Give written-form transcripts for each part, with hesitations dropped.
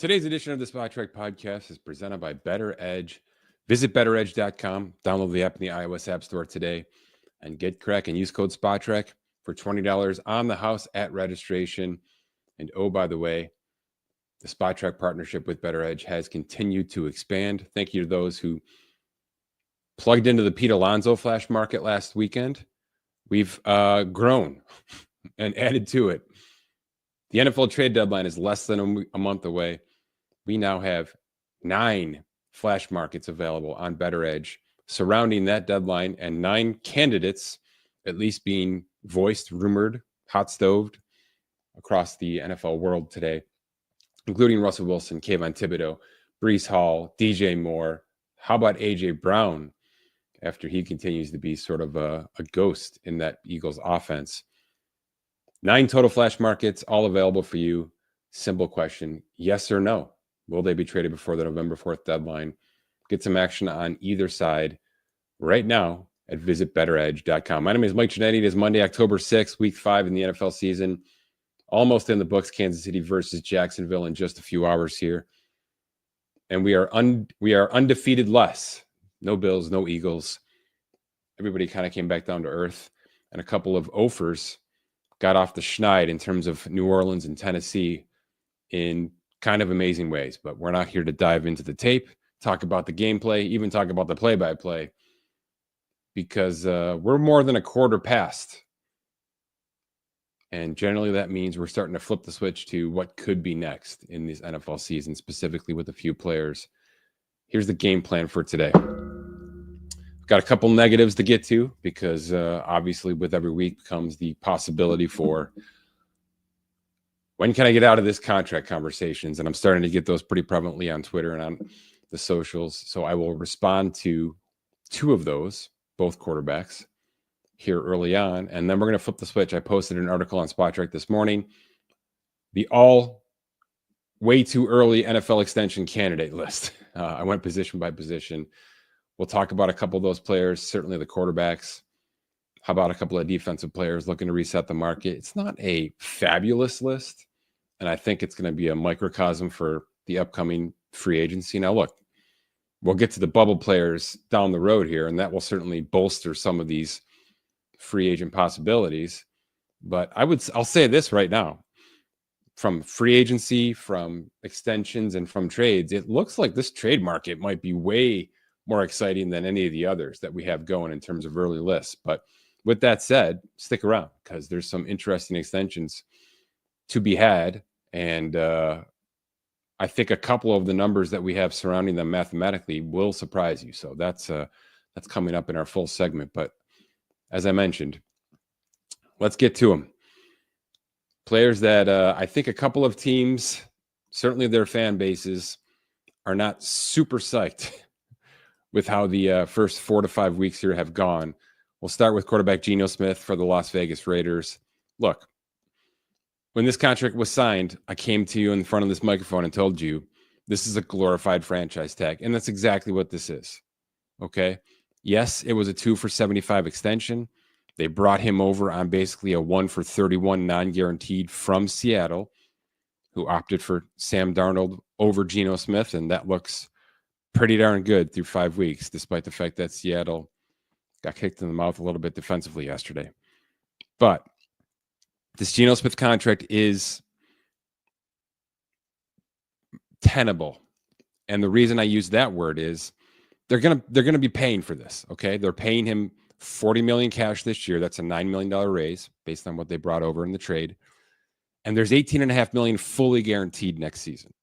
Today's edition of the Spot Trek podcast is presented by Bettor Edge. Visit bettoredge.com, download the app in the iOS App Store today, and get cracking. Use code SPOTTREK for $20 on the house at registration. And oh, by the way, the Spot Trek partnership with Bettor Edge has continued to expand. Thank you to those who plugged into the Pete Alonso flash market last weekend. We've grown and added to it. The NFL trade deadline is less than a month away. We now have 9 flash markets available on Bettor Edge surrounding that deadline, and 9 candidates at least being voiced, rumored, hot stoved across the NFL world today, including Russell Wilson, Kayvon Thibodeau, Breece Hall, DJ Moore. How about A.J. Brown after he continues to be sort of a ghost in that Eagles offense? 9 total flash markets, all available for you. Simple question, yes or no? Will they be traded before the November 4th deadline? Get some action on either side right now at visitbettoredge.com. My name is Mike Ginnitti. It is Monday, October 6th, week 5 in the NFL season. Almost in the books, Kansas City versus Jacksonville in just a few hours here. And we are undefeated less. No Bills, no Eagles. Everybody kind of came back down to earth. And a couple of offers got off the schneid in terms of New Orleans and Tennessee in kind of amazing ways. But we're not here to dive into the tape, talk about the gameplay, even talk about the play-by-play, because we're more than a quarter past. And generally that means we're starting to flip the switch to what could be next in this NFL season, specifically with a few players. Here's the game plan for today. Got a couple negatives to get to because obviously with every week comes the possibility for when can I get out of this contract conversations? And I'm starting to get those pretty prevalently on Twitter and on the socials. So I will respond to 2 of those, both quarterbacks, here early on. And then we're going to flip the switch. I posted an article on Spot Trek this morning. The all way too early NFL extension candidate list. I went position by position. We'll talk about a couple of those players, certainly the quarterbacks. How about a couple of defensive players looking to reset the market? It's not a fabulous list, and I think it's going to be a microcosm for the upcoming free agency. Now, look, we'll get to the bubble players down the road here, and that will certainly bolster some of these free agent possibilities. But I'll say this right now. From free agency, from extensions, and from trades, it looks like this trade market might be way more exciting than any of the others that we have going in terms of early lists. But with that said, stick around because there's some interesting extensions to be had. And I think a couple of the numbers that we have surrounding them mathematically will surprise you. So that's coming up in our full segment. But as I mentioned, let's get to them. Players that I think a couple of teams, certainly their fan bases, are not super psyched with how the first 4 to 5 weeks here have gone. We'll start with quarterback Geno Smith for the Las Vegas Raiders. Look, when this contract was signed, I came to you in front of this microphone and told you this is a glorified franchise tag, and that's exactly what this is. Okay? Yes, it was a 2 for $75 extension. They brought him over on basically a 1 for $31 non-guaranteed from Seattle, who opted for Sam Darnold over Geno Smith, and that looks pretty darn good through 5 weeks, despite the fact that Seattle got kicked in the mouth a little bit defensively yesterday. But this Geno Smith contract is tenable. And the reason I use that word is they're gonna be paying for this. Okay. They're paying him $40 million cash this year. That's a $9 million raise based on what they brought over in the trade. And there's $18.5 million fully guaranteed next season.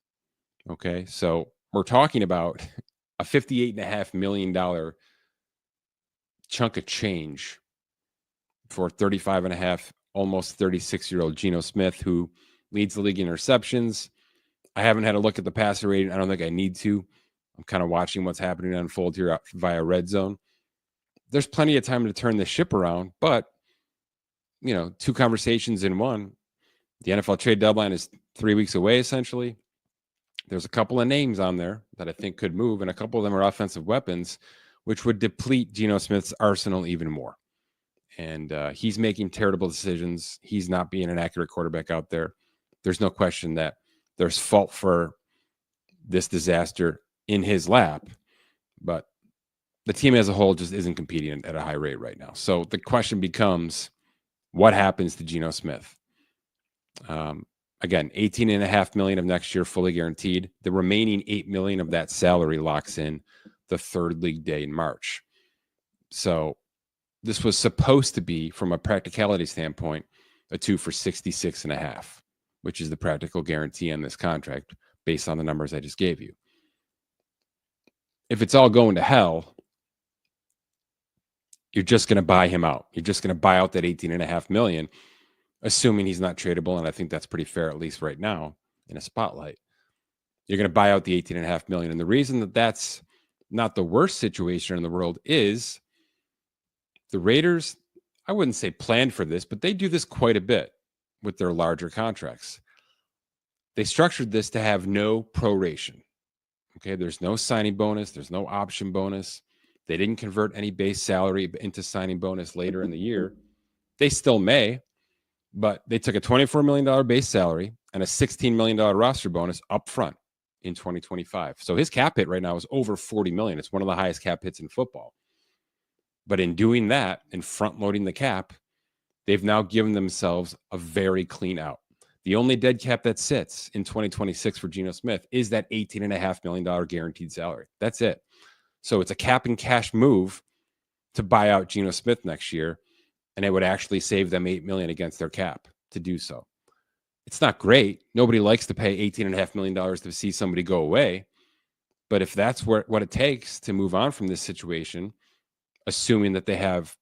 Okay. So we're talking about a $58.5 million chunk of change for 35.5, almost 36-year-old Geno Smith, who leads the league in interceptions. I haven't had a look at the passer rating. I don't think I need to. I'm kind of watching what's happening unfold here via Red Zone. There's plenty of time to turn the ship around, but 2 conversations in one. The NFL trade deadline is 3 weeks away, essentially. There's a couple of names on there that I think could move, and a couple of them are offensive weapons, which would deplete Geno Smith's arsenal even more. And he's making terrible decisions. He's not being an accurate quarterback out there. There's no question that there's fault for this disaster in his lap, but the team as a whole just isn't competing at a high rate right now. So the question becomes, what happens to Geno Smith? Again, $18.5 million of next year fully guaranteed. The remaining $8 million of that salary locks in the third league day in March. So this was supposed to be, from a practicality standpoint, a 2 for $66.5, which is the practical guarantee on this contract based on the numbers I just gave you. If it's all going to hell, you're just going to buy him out. You're just going to buy out that $18.5 million, assuming he's not tradable, and I think that's pretty fair, at least right now, in a spotlight. You're going to buy out the $18.5 million. And the reason that that's not the worst situation in the world is the Raiders, I wouldn't say planned for this, but they do this quite a bit with their larger contracts. They structured this to have no proration. Okay, there's no signing bonus. There's no option bonus. They didn't convert any base salary into signing bonus later in the year. They still may, but they took a $24 million base salary and a $16 million roster bonus up front in 2025. So his cap hit right now is over $40 million. It's one of the highest cap hits in football. But in doing that and front loading the cap, they've now given themselves a very clean out. The only dead cap that sits in 2026 for Geno Smith is that $18.5 million guaranteed salary. That's it. So it's a cap and cash move to buy out Geno Smith next year, and it would actually save them $8 million against their cap to do so. It's not great. Nobody likes to pay $18.5 million to see somebody go away. But if that's what it takes to move on from this situation, assuming that they have,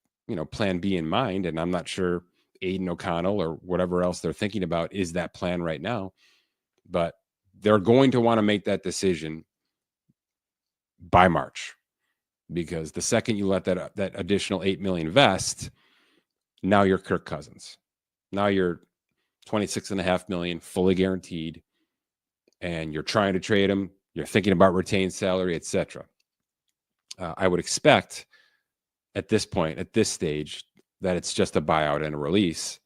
plan B in mind, and I'm not sure Aiden O'Connell or whatever else they're thinking about is that plan right now, but they're going to want to make that decision by March, because the second you let that additional $8 million vest, now you're Kirk Cousins. Now you're $26.5 million fully guaranteed, and you're trying to trade him. You're thinking about retained salary, etc. I would expect at this point, at this stage, that it's just a buyout and a release,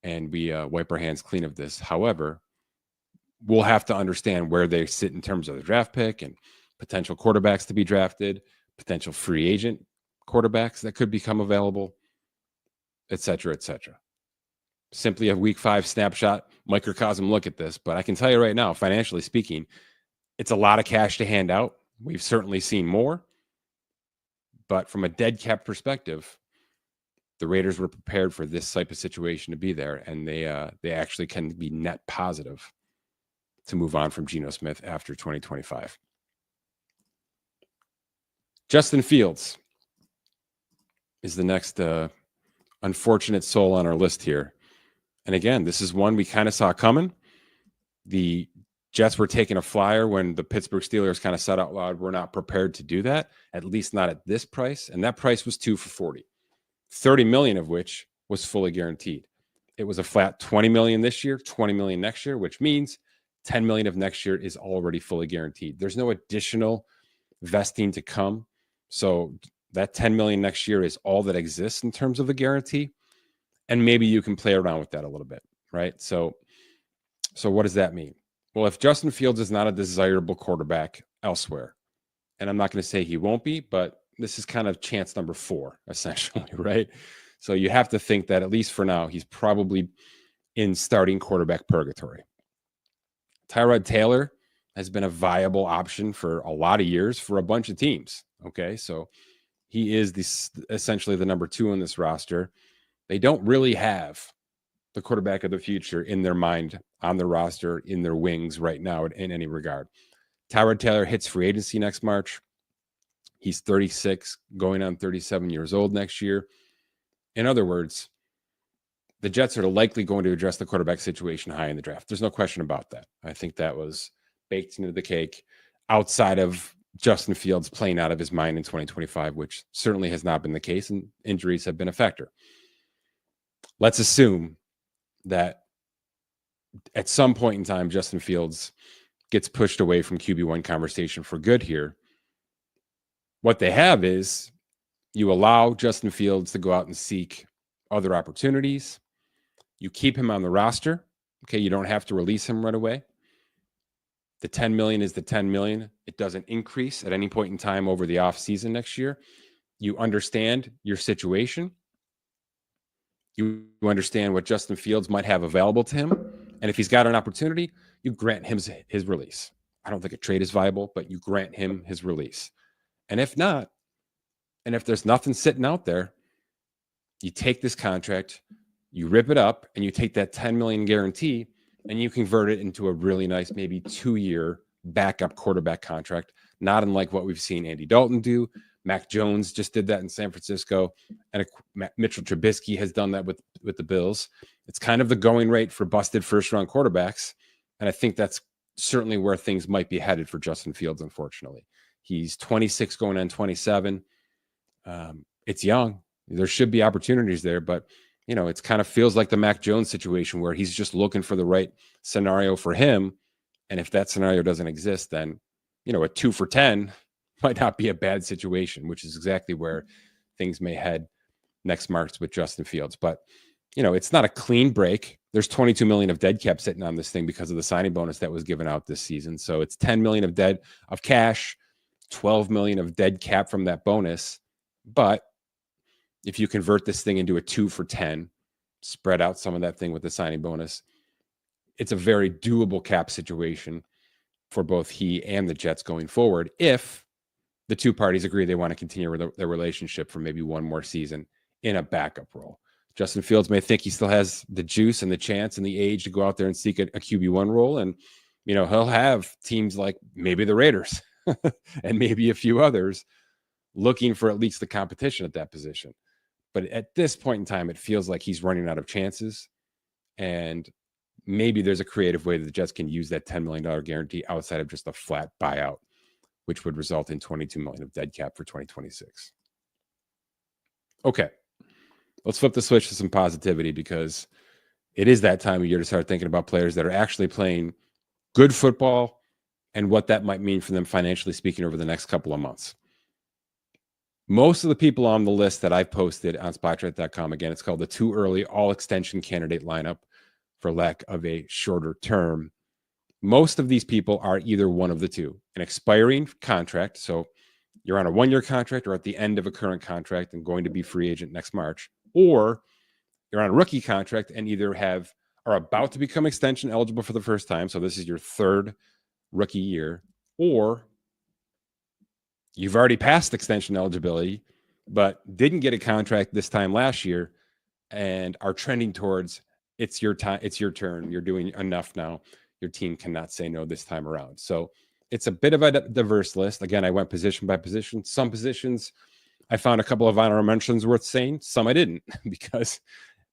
and we wipe our hands clean of this. However, we'll have to understand where they sit in terms of the draft pick and potential quarterbacks to be drafted, potential free agent quarterbacks that could become available, et cetera, et cetera. Simply a week 5 snapshot, microcosm look at this. But I can tell you right now, financially speaking, it's a lot of cash to hand out. We've certainly seen more. But from a dead cap perspective, the Raiders were prepared for this type of situation to be there, and they actually can be net positive to move on from Geno Smith after 2025. Justin Fields is the next unfortunate soul on our list here. And again, this is one we kind of saw coming. The Jets were taking a flyer when the Pittsburgh Steelers kind of said out loud, we're not prepared to do that, at least not at this price. And that price was 2 for $40, $30 million of which was fully guaranteed. It was a flat $20 million this year, $20 million next year, which means $10 million of next year is already fully guaranteed. There's no additional vesting to come. So that $10 million next year is all that exists in terms of the guarantee. And maybe you can play around with that a little bit, right? So what does that mean? Well, if Justin Fields is not a desirable quarterback elsewhere, and I'm not going to say he won't be, but this is kind of chance number 4, essentially, right? So you have to think that at least for now, he's probably in starting quarterback purgatory. Tyrod Taylor has been a viable option for a lot of years for a bunch of teams. Okay, so he is essentially the number 2 on this roster. They don't really have the quarterback of the future in their mind, on the roster, in their wings right now in any regard. Tyrod Taylor hits free agency next March. He's 36, going on 37 years old next year. In other words, the Jets are likely going to address the quarterback situation high in the draft. There's no question about that. I think that was baked into the cake outside of Justin Fields playing out of his mind in 2025, which certainly has not been the case, and injuries have been a factor. Let's assume that at some point in time, Justin Fields gets pushed away from QB1 conversation for good here. What they have is you allow Justin Fields to go out and seek other opportunities. You keep him on the roster. Okay, you don't have to release him right away. The 10 million is the 10 million. It doesn't increase at any point in time over the offseason next year. You understand your situation. You understand what Justin Fields might have available to him. And if he's got an opportunity, you grant him his release. I don't think a trade is viable, but you grant him his release. And if not, and if there's nothing sitting out there, you take this contract, you rip it up, and you take that 10 million guarantee, and you convert it into a really nice, maybe 2-year backup quarterback contract, not unlike what we've seen Andy Dalton do. Mac Jones just did that in San Francisco, and Mitchell Trubisky has done that with the Bills. It's kind of the going rate for busted first-round quarterbacks, and I think that's certainly where things might be headed for Justin Fields, unfortunately. He's 26 going on 27. It's young. There should be opportunities there, but it kind of feels like the Mac Jones situation where he's just looking for the right scenario for him. And if that scenario doesn't exist, then, a 2 for 10 might not be a bad situation, which is exactly where things may head next March with Justin Fields. But, it's not a clean break. There's 22 million of dead cap sitting on this thing because of the signing bonus that was given out this season. So it's 10 million of cash, 12 million of dead cap from that bonus. But if you convert this thing into a 2 for 10, spread out some of that thing with the signing bonus, it's a very doable cap situation for both he and the Jets going forward if the two parties agree they want to continue their relationship for maybe one more season in a backup role. Justin Fields may think he still has the juice and the chance and the age to go out there and seek a QB1 role. And, he'll have teams like maybe the Raiders and maybe a few others looking for at least the competition at that position. But at this point in time, it feels like he's running out of chances. And maybe there's a creative way that the Jets can use that $10 million guarantee outside of just a flat buyout, which would result in 22 million of dead cap for 2026. Okay. Let's flip the switch to some positivity because it is that time of year to start thinking about players that are actually playing good football and what that might mean for them financially speaking over the next couple of months. Most of the people on the list that I've posted on Spotrac.com, again, it's called the too early all extension candidate lineup for lack of a shorter term. Most of these people are either one of the two, an expiring contract. So you're on a 1-year contract or at the end of a current contract and going to be free agent next March, or you're on a rookie contract and either are about to become extension eligible for the first time. So this is your third rookie year, or you've already passed extension eligibility, but didn't get a contract this time last year and are trending towards it's your time, it's your turn. You're doing enough now. Your team cannot say no this time around. So it's a bit of a diverse list. Again, I went position by position. Some positions I found a couple of honorable mentions worth saying. Some I didn't because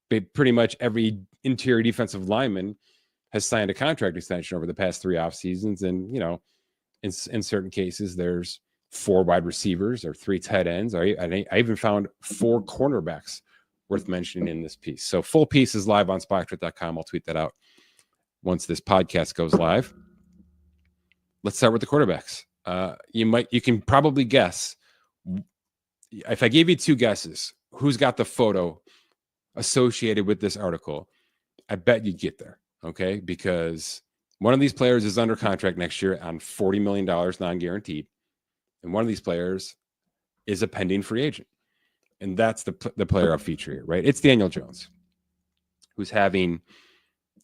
pretty much every interior defensive lineman has signed a contract extension over the past 3 off seasons. And, in certain cases, there's 4 wide receivers or 3 tight ends. I even found 4 cornerbacks worth mentioning in this piece. So full piece is live on Spotrac.com. I'll tweet that out once this podcast goes live. Let's start with the quarterbacks. You can probably guess, if I gave you 2 guesses, who's got the photo associated with this article, I bet you'd get there. Okay. Because one of these players is under contract next year on $40 million non-guaranteed. And one of these players is a pending free agent. And that's the player I'll feature here, right? It's Daniel Jones, who's having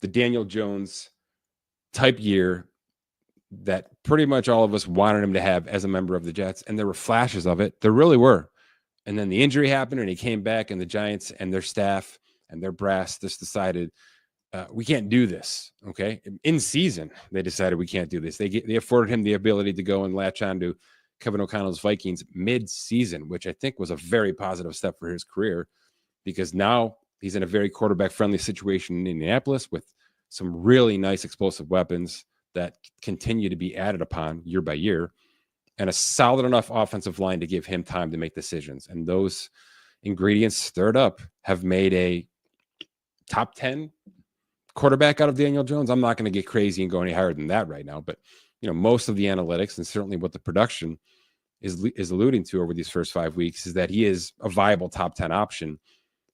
the Daniel Jones type year that pretty much all of us wanted him to have as a member of the Jets. And there were flashes of it. There really were. And then the injury happened and he came back, and the Giants and their staff and their brass just decided, we can't do this. Okay. In season, they decided we can't do this. They afforded him the ability to go and latch on to Kevin O'Connell's Vikings mid-season, which I think was a very positive step for his career, because now he's in a very quarterback-friendly situation in Indianapolis with some really nice explosive weapons that continue to be added upon year by year, and a solid enough offensive line to give him time to make decisions. And those ingredients stirred up have made a top 10 quarterback out of Daniel Jones. I'm not going to get crazy and go any higher than that right now, but most of the analytics and certainly what the production is alluding to over these first 5 weeks is that he is a viable top 10 option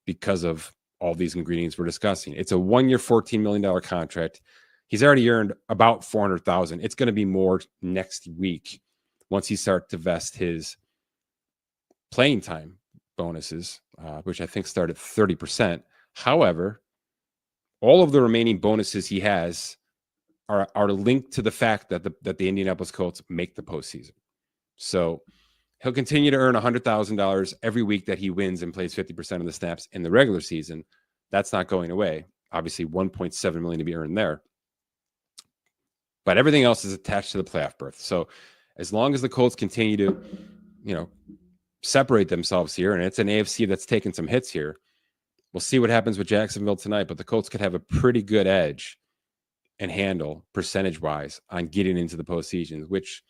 because of all these ingredients we're discussing. It's a 1-year, $14 million contract. He's already earned about 400,000. It's going to be more next week once he starts to vest his playing time bonuses, which I think start at 30%. However, all of the remaining bonuses he has are linked to the fact that the Indianapolis Colts make the postseason. So he'll continue to earn $100,000 every week that he wins and plays 50% of the snaps in the regular season. That's not going away. Obviously, $1.7 million to be earned there. But everything else is attached to the playoff berth. So as long as the Colts continue to, separate themselves here, and it's an AFC that's taken some hits here, we'll see what happens with Jacksonville tonight. But the Colts could have a pretty good edge and handle percentage-wise on getting into the postseason, which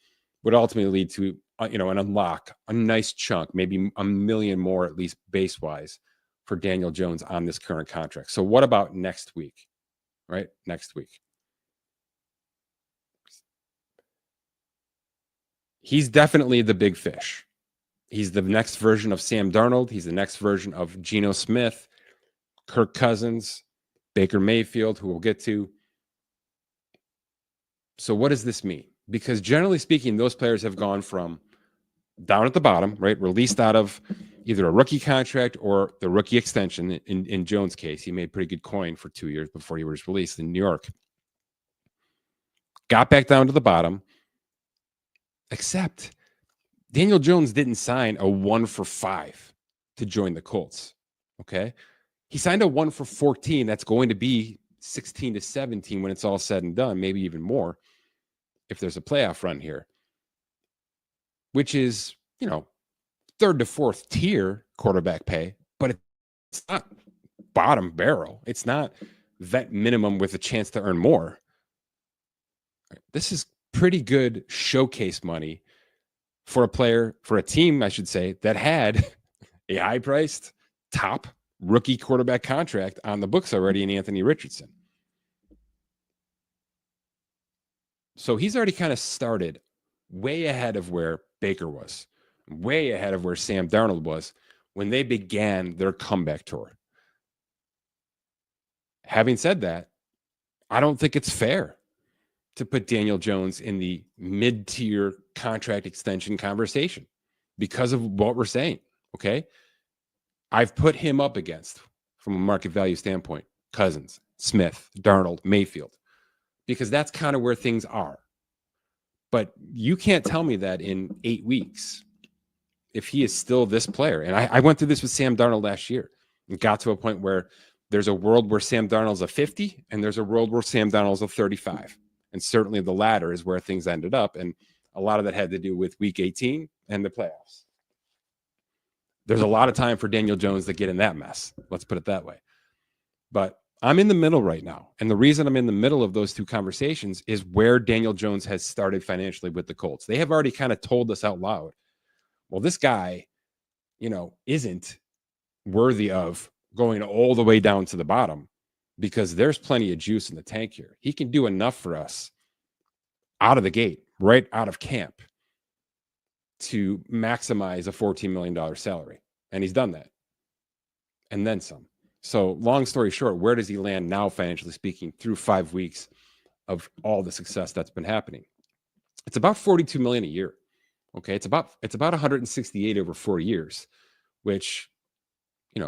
would ultimately lead to, an unlock, a nice chunk, maybe $1 million more at least base-wise for Daniel Jones on this current contract. So what about next week, right? Next week. He's definitely the big fish. He's the next version of Sam Darnold. He's the next version of Geno Smith, Kirk Cousins, Baker Mayfield, who we'll get to. So what does this mean? Because generally speaking, those players have gone from down at the bottom, right? Released out of either a rookie contract or the rookie extension. In Jones' case, he made pretty good coin for 2 years before he was released in New York. Got back down to the bottom, except Daniel Jones didn't sign a 1-for-5 to join the Colts. Okay. He signed a 1-for-14. That's going to be 16 to 17 when it's all said and done, maybe even more if there's a playoff run here, which is, third to fourth tier quarterback pay, but it's not bottom barrel. It's not vet minimum with a chance to earn more. This is pretty good showcase money for a team, I should say, that had a high-priced top rookie quarterback contract on the books already in Anthony Richardson. So he's already kind of started way ahead of where Baker was, way ahead of where Sam Darnold was when they began their comeback tour. Having said that, I don't think it's fair to put Daniel Jones in the mid-tier contract extension conversation because of what we're saying, okay? I've put him up against, from a market value standpoint, Cousins, Smith, Darnold, Mayfield, because that's kind of where things are. But you can't tell me that in 8 weeks, if he is still this player. And I went through this with Sam Darnold last year and got to a point where there's a world where Sam Darnold's a 50 and there's a world where Sam Darnold's a 35. And certainly the latter is where things ended up. And a lot of that had to do with week 18 and the playoffs. There's a lot of time for Daniel Jones to get in that mess. Let's put it that way. But I'm in the middle right now. And the reason I'm in the middle of those two conversations is where Daniel Jones has started financially with the Colts. They have already kind of told us out loud, well, this guy, isn't worthy of going all the way down to the bottom because there's plenty of juice in the tank here. He can do enough for us out of the gate, right out of camp, to maximize a $14 million salary. And he's done that. And then some. So long story short, where does he land now, financially speaking, through 5 weeks of all the success that's been happening? It's about $42 million a year. Okay. It's about 168 over 4 years, which,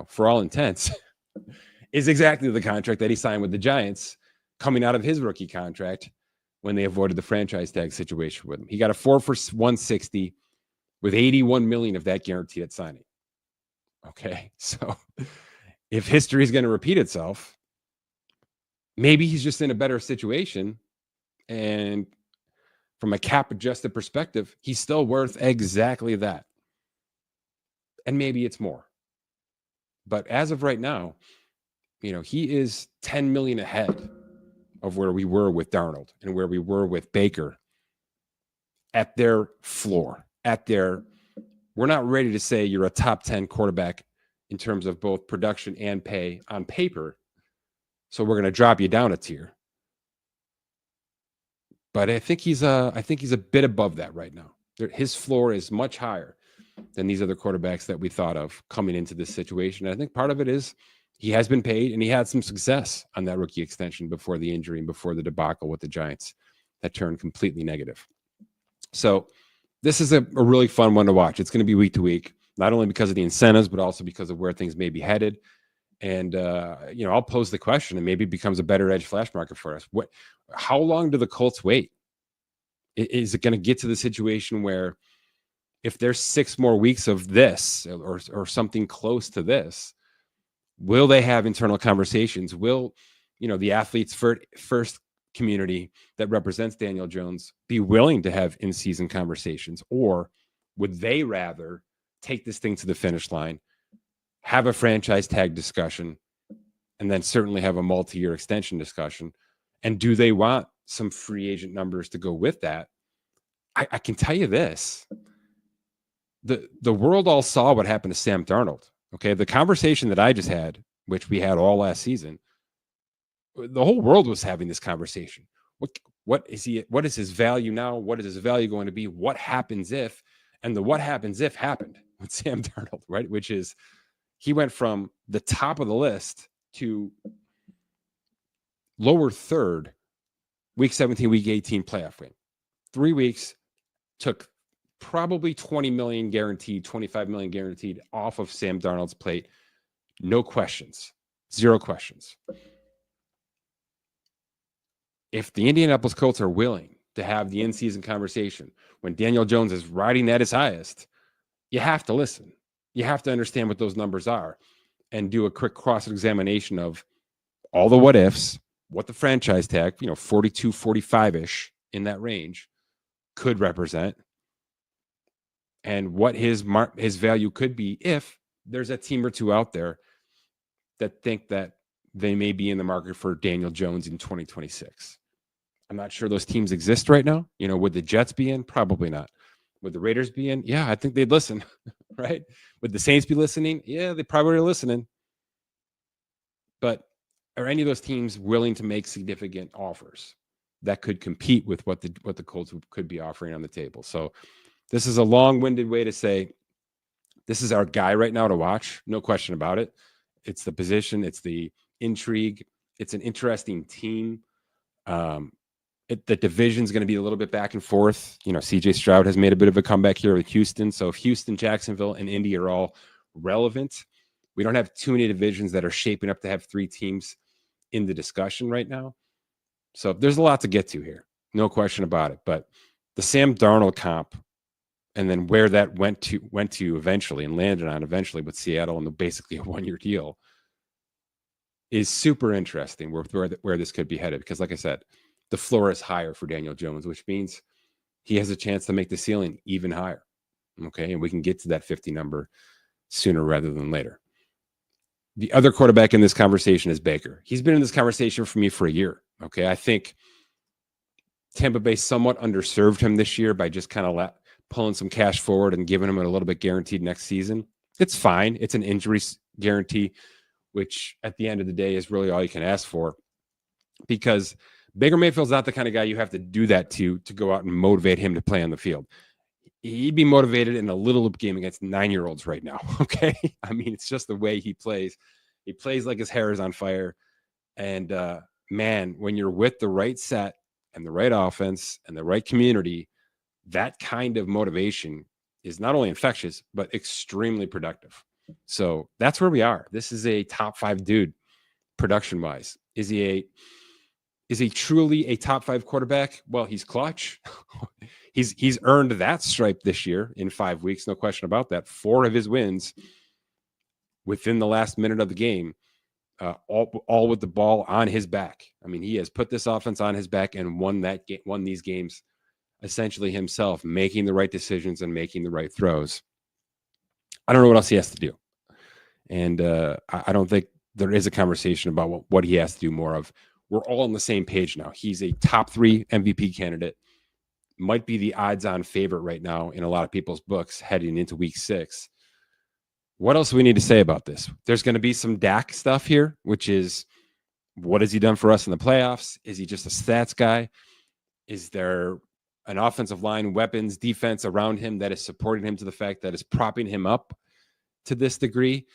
for all intents is exactly the contract that he signed with the Giants coming out of his rookie contract when they avoided the franchise tag situation with him. He got a 4 for 160 with 81 million of that guaranteed at signing. Okay. So if history is going to repeat itself, maybe he's just in a better situation. And from a cap adjusted perspective, he's still worth exactly that. And maybe it's more. But as of right now, he is 10 million ahead of where we were with Darnold and where we were with Baker at their floor, we're not ready to say you're a top 10 quarterback in terms of both production and pay on paper. So we're going to drop you down a tier. But I think he's a bit above that right now. His floor is much higher than these other quarterbacks that we thought of coming into this situation. And I think part of it is He has been paid, and he had some success on that rookie extension before the injury and before the debacle with the Giants that turned completely negative. So this is a really fun one to watch. It's going to be week to week, not only because of the incentives, but also because of where things may be headed. And, I'll pose the question, and maybe it becomes a Bettor Edge flash market for us. How long do the Colts wait? Is it going to get to the situation where if there's 6 more weeks of this or something close to this, will they have internal conversations? Will, the athletes first community that represents Daniel Jones be willing to have in-season conversations? Or would they rather take this thing to the finish line, have a franchise tag discussion, and then certainly have a multi-year extension discussion? And do they want some free agent numbers to go with that? I can tell you this. The world all saw what happened to Sam Darnold. Okay, the conversation that I just had, which we had all last season, the whole world was having this conversation. What is his value now? What is his value going to be? What happens if? And the what happens if happened with Sam Darnold, right? Which is he went from the top of the list to lower third, week 17, week 18 playoff win. 3 weeks, took probably 20 million guaranteed, 25 million guaranteed off of Sam Darnold's plate. No questions. 0 questions. If the Indianapolis Colts are willing to have the in-season conversation when Daniel Jones is riding at his highest, you have to listen. You have to understand what those numbers are and do a quick cross-examination of all the what ifs, what the franchise tag, 42, 45-ish in that range could represent, and what his value could be if there's a team or two out there that think that they may be in the market for Daniel Jones in 2026. I'm not sure those teams exist right now. Would the Jets be in? Probably not. Would the Raiders be in? Yeah, I think they'd listen, right? Would the Saints be listening? Yeah, they probably are listening. But are any of those teams willing to make significant offers that could compete with what the Colts could be offering on the table? So this is a long-winded way to say this is our guy right now to watch. No question about it. It's the position. It's the intrigue. It's an interesting team. The division's going to be a little bit back and forth. CJ Stroud has made a bit of a comeback here with Houston. So if Houston, Jacksonville, and Indy are all relevant, we don't have too many divisions that are shaping up to have 3 teams in the discussion right now. So there's a lot to get to here. No question about it. But the Sam Darnold comp, and then where that went to eventually and landed on eventually with Seattle and basically a 1-year deal, is super interesting where this could be headed. Because like I said, the floor is higher for Daniel Jones, which means he has a chance to make the ceiling even higher. Okay, and we can get to that 50 number sooner rather than later. The other quarterback in this conversation is Baker. He's been in this conversation for me for a year. Okay, I think Tampa Bay somewhat underserved him this year by just kind of pulling some cash forward and giving him a little bit guaranteed next season. It's fine. It's an injury guarantee, which at the end of the day is really all you can ask for, because Baker Mayfield's not the kind of guy you have to do that to go out and motivate him to play on the field. He'd be motivated in a little game against 9-year-olds right now. Okay. I mean, it's just the way he plays. He plays like his hair is on fire. And man, when you're with the right set and the right offense and the right community, that kind of motivation is not only infectious, but extremely productive. So that's where we are. This is a top 5 dude production wise. Is he truly a top 5 quarterback? Well, he's clutch. He's earned that stripe this year in 5 weeks. No question about that. 4 of his wins within the last minute of the game, all with the ball on his back. I mean, he has put this offense on his back and won these games essentially himself, making the right decisions and making the right throws. I don't know what else he has to do. And I don't think there is a conversation about what he has to do more of. We're all on the same page now. He's a top 3 MVP candidate, might be the odds-on favorite right now in a lot of people's books heading into week 6. What else do we need to say about this? There's going to be some Dak stuff here, which is, what has he done for us in the playoffs? Is he just a stats guy? Is there an offensive line, weapons, defense around him that is supporting him to the fact that is propping him up to this degree?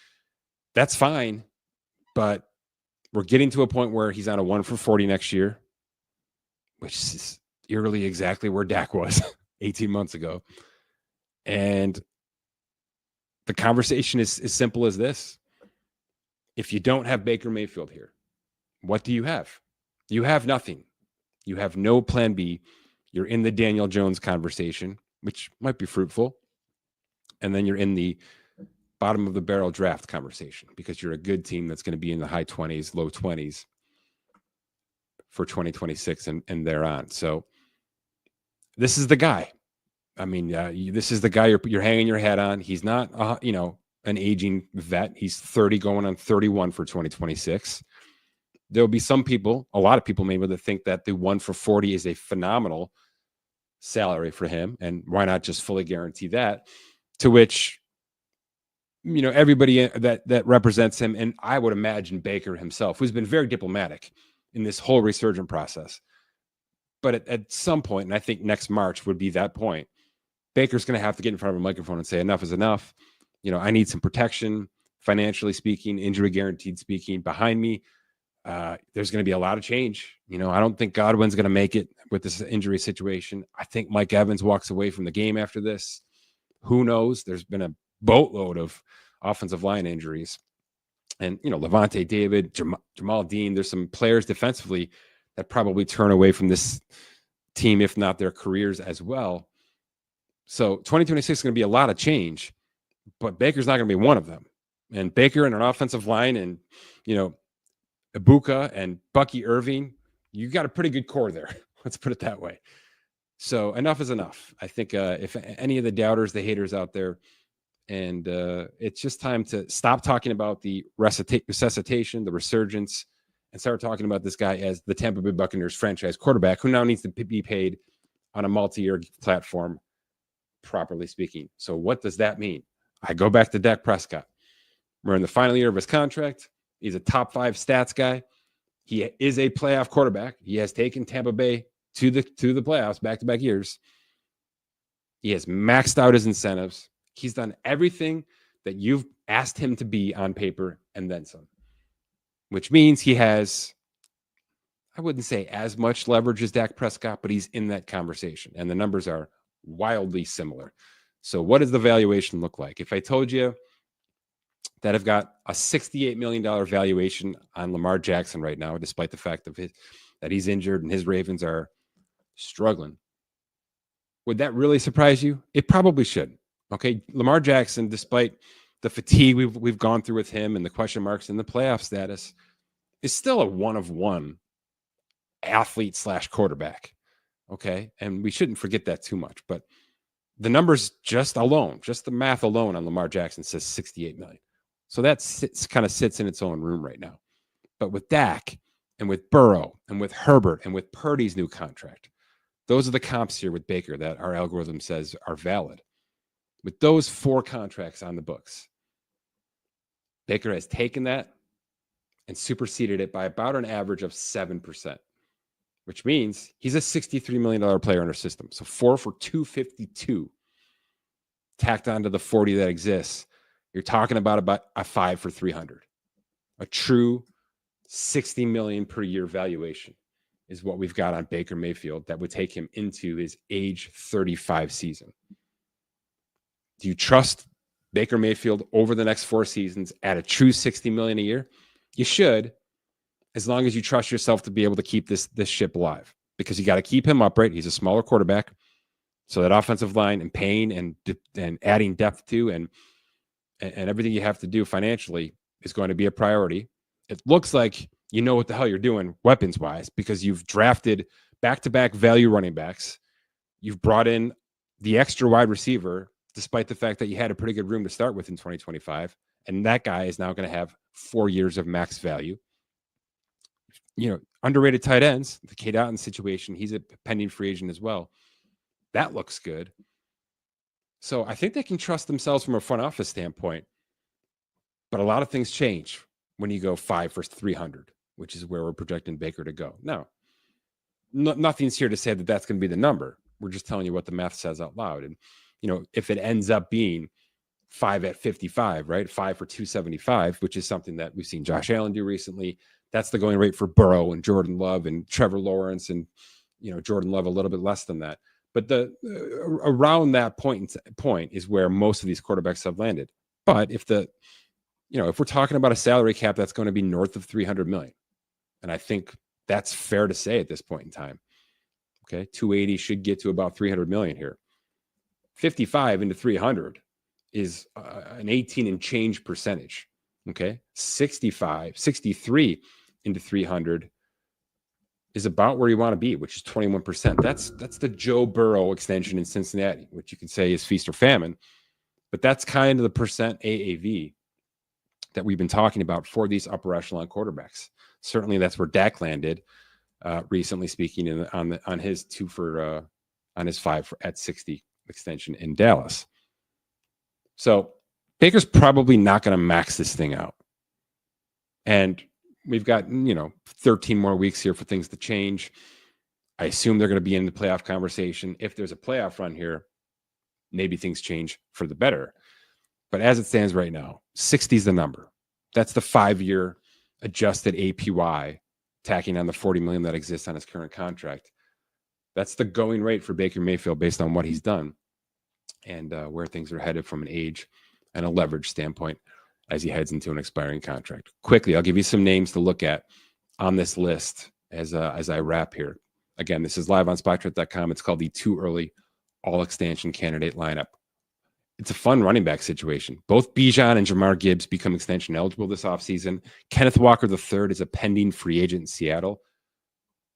That's fine. But we're getting to a point where he's on a 1 for 40 next year, which is eerily exactly where Dak was 18 months ago. And the conversation is as simple as this. If you don't have Baker Mayfield here, what do you have? You have nothing. You have no plan B. You're in the Daniel Jones conversation, which might be fruitful. And then you're in the bottom of the barrel draft conversation because you're a good team that's going to be in the high 20s, low 20s for 2026 and thereon. So this is the guy. I mean, this is the guy you're hanging your hat on. He's not, an aging vet. He's 30 going on 31 for 2026. There'll be some people, a lot of people maybe, that think that the 1 for 40 is a phenomenal salary for him. And why not just fully guarantee that? To which, everybody that represents him, and I would imagine Baker himself, who's been very diplomatic in this whole resurgent process. But at some point, and I think next March would be that point, Baker's going to have to get in front of a microphone and say, enough is enough. I need some protection, financially speaking, injury guaranteed speaking, behind me. There's going to be a lot of change. I don't think Godwin's going to make it with this injury situation. I think Mike Evans walks away from the game after this. Who knows? There's been a boatload of offensive line injuries. And, Levante David, Jamal Dean, there's some players defensively that probably turn away from this team, if not their careers as well. So 2026 is going to be a lot of change, but Baker's not going to be one of them. And Baker and an offensive line and, Ibuka and Bucky Irving, you got a pretty good core there. Let's put it that way. So enough is enough. I think if any of the doubters, the haters out there, and it's just time to stop talking about the resuscitation, the resurgence, and start talking about this guy as the Tampa Bay Buccaneers franchise quarterback who now needs to be paid on a multi-year platform, properly speaking. So what does that mean? I go back to Dak Prescott. We're in the final year of his contract. He's a top 5 stats guy. He is a playoff quarterback. He has taken Tampa Bay to the playoffs back-to-back years. He has maxed out his incentives. He's done everything that you've asked him to be on paper and then some, which means he has, I wouldn't say as much leverage as Dak Prescott, but he's in that conversation. And the numbers are wildly similar. So what does the valuation look like? If I told you that I've got a $68 million valuation on Lamar Jackson right now, despite the fact that he's injured and his Ravens are struggling, would that really surprise you? It probably should. Okay, Lamar Jackson, despite the fatigue we've gone through with him and the question marks in the playoff status, is still a one-of-one athlete / quarterback. Okay, and we shouldn't forget that too much. But the numbers just the math alone on Lamar Jackson says 68 million. So that kind of sits in its own room right now. But with Dak and with Burrow and with Herbert and with Purdy's new contract, those are the comps here with Baker that our algorithm says are valid. With those 4 contracts on the books, Baker has taken that and superseded it by about an average of 7%, which means he's a $63 million player in our system. So 4 for 252 tacked onto the 40 that exists. You're talking about a 5 for 300. A true $60 million per year valuation is what we've got on Baker Mayfield that would take him into his age 35 season. Do you trust Baker Mayfield over the next 4 seasons at a true $60 million a year? You should, as long as you trust yourself to be able to keep this ship alive, because you got to keep him upright. He's a smaller quarterback. So that offensive line and pain and adding depth to and everything you have to do financially is going to be a priority. It looks like you know what the hell you're doing weapons-wise because you've drafted back-to-back value running backs. You've brought in the extra wide receiver, despite the fact that you had a pretty good room to start with in 2025. And that guy is now going to have 4 years of max value. Underrated tight ends, the Cade Otton situation, he's a pending free agent as well. That looks good. So I think they can trust themselves from a front office standpoint. But a lot of things change when you go 5 for 300, which is where we're projecting Baker to go. Now, nothing's here to say that that's going to be the number. We're just telling you what the math says out loud. And, if it ends up being 5 at 55, right? 5 for 275, which is something that we've seen Josh Allen do recently. That's the going rate for Burrow and Jordan Love and Trevor Lawrence, and Jordan Love a little bit less than that. But around that point is where most of these quarterbacks have landed. But if if we're talking about a salary cap that's going to be north of 300 million, and I think that's fair to say at this point in time. Okay, 280 should get to about 300 million here. 55 into 300 is an 18 and change percentage. Okay, 63 into 300 is about where you want to be, which is 21%. That's the Joe Burrow extension in Cincinnati, which you could say is feast or famine. But that's kind of the percent AAV that we've been talking about for these upper echelon quarterbacks. Certainly, that's where Dak landed recently speaking on his 5 at 60 extension in Dallas. So Baker's probably not going to max this thing out. And we've got, 13 more weeks here for things to change. I assume they're going to be in the playoff conversation. If there's a playoff run here, maybe things change for the better. But as it stands right now, 60 is the number. That's the 5-year adjusted APY, tacking on the $40 million that exists on his current contract. That's the going rate for Baker Mayfield based on what he's done and where things are headed from an age and a leverage standpoint as he heads into an expiring contract. Quickly, I'll give you some names to look at on this list as I wrap here. Again, this is live on SpotTrack.com. It's called the Too Early All-Extension Candidate Lineup. It's a fun running back situation. Both Bijan and Jahmyr Gibbs become extension eligible this offseason. Kenneth Walker III is a pending free agent in Seattle.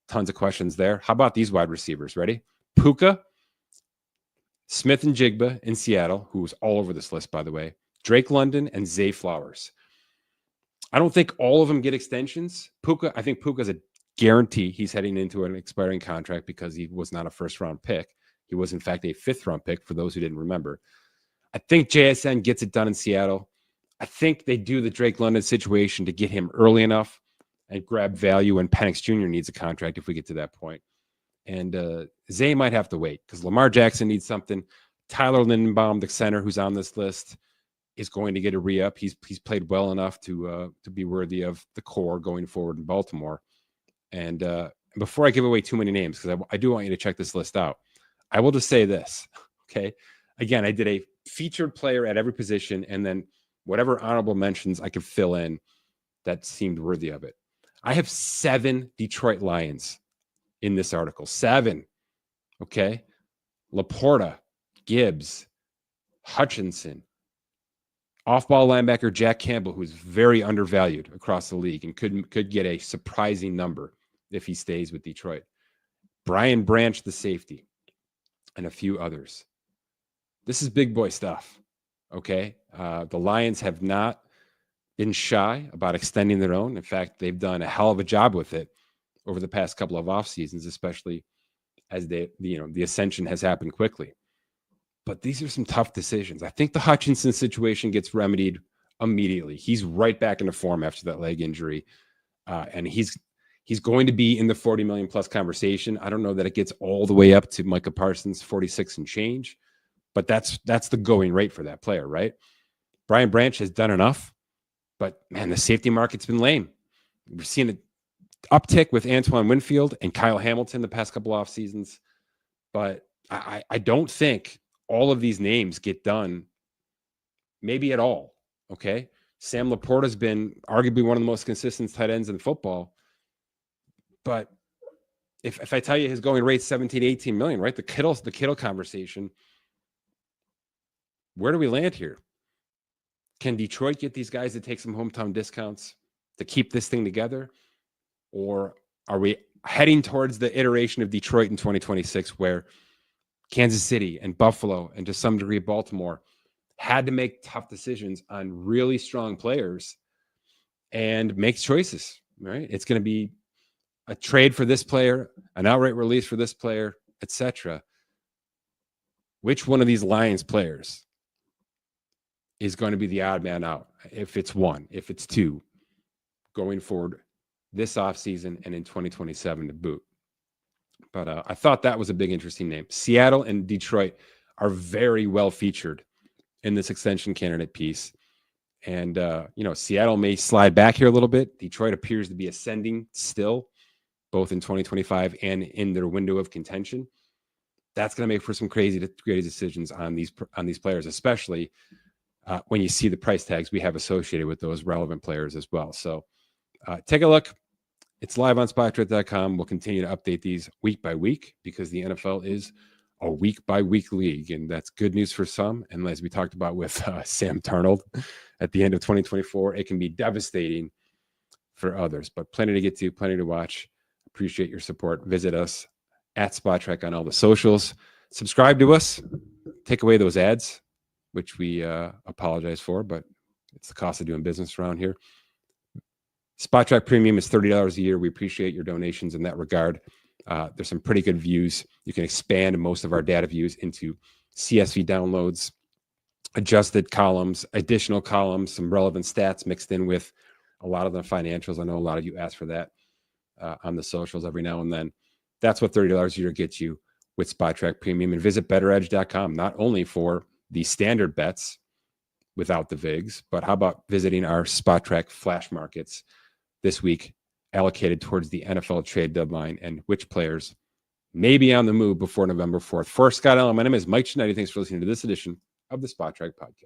Tons of questions there. How about these wide receivers? Ready? Puka, Smith and Jigba in Seattle, who was all over this list, by the way. Drake London and Zay Flowers. I don't think all of them get extensions. I think Puka's a guarantee he's heading into an expiring contract because he was not a first-round pick. He was, in fact, a fifth-round pick, for those who didn't remember. I think JSN gets it done in Seattle. I think they do the Drake London situation to get him early enough and grab value when Penix Jr. needs a contract if we get to that point. And Zay might have to wait because Lamar Jackson needs something. Tyler Lindenbaum, the center who's on this list, is going to get a re-up. He's played well enough to be worthy of the core going forward in Baltimore. And before I give away too many names, because I do want you to check this list out, I will just say this, okay? Again, I did a featured player at every position, and then whatever honorable mentions I could fill in that seemed worthy of it. I have 7 Detroit Lions in this article. 7, okay? Laporta, Gibbs, Hutchinson, off-ball linebacker Jack Campbell, who's very undervalued across the league and could get a surprising number if he stays with Detroit. Brian Branch, the safety, and a few others. This is big boy stuff, okay? The Lions have not been shy about extending their own. In fact, they've done a hell of a job with it over the past couple of off seasons, especially as the ascension has happened quickly. But these are some tough decisions. I think the Hutchinson situation gets remedied immediately. He's right back into form after that leg injury, and he's going to be in the 40 million plus conversation. I don't know that it gets all the way up to Micah Parsons' 46 and change, but that's the going rate for that player, right? Brian Branch has done enough, but man, the safety market's been lame. We've seen an uptick with Antoine Winfield and Kyle Hamilton the past couple off seasons, but I don't think all of these names get done, maybe at all. Okay, Sam Laporta's been arguably one of the most consistent tight ends in football, but if I tell you his going rate 17, 18 million, right? The Kittle conversation. Where do we land here? Can Detroit get these guys to take some hometown discounts to keep this thing together? Or are we heading towards the iteration of Detroit in 2026 where Kansas City and Buffalo and to some degree Baltimore had to make tough decisions on really strong players and make choices, right? It's going to be a trade for this player, an outright release for this player, etc. Which one of these Lions players is going to be the odd man out? If it's one, if it's two, going forward this offseason and in 2027 to boot. But I thought that was a big, interesting name. Seattle and Detroit are very well featured in this extension candidate piece. And, Seattle may slide back here a little bit. Detroit appears to be ascending still, both in 2025 and in their window of contention. That's going to make for some crazy decisions on these players, especially when you see the price tags we have associated with those relevant players as well. So take a look. It's live on SpotTrack.com. We'll continue to update these week by week because the NFL is a week-by-week league, and that's good news for some. And as we talked about with Sam Darnold at the end of 2024, it can be devastating for others. But plenty to get to, plenty to watch. Appreciate your support. Visit us at SpotTrack on all the socials. Subscribe to us. Take away those ads, which we apologize for, but it's the cost of doing business around here. SpotTrack Premium is $30 a year. We appreciate your donations in that regard. There's some pretty good views. You can expand most of our data views into CSV downloads, adjusted columns, additional columns, some relevant stats mixed in with a lot of the financials. I know a lot of you ask for that on the socials every now and then. That's what $30 a year gets you with SpotTrack Premium. And visit bettoredge.com, not only for the standard bets without the VIGs, but how about visiting our SpotTrack flash markets this week, allocated towards the NFL trade deadline and which players may be on the move before November 4th. For Scott Allen, my name is Mike Ginnitti. Thanks for listening to this edition of the SpotTrack Podcast.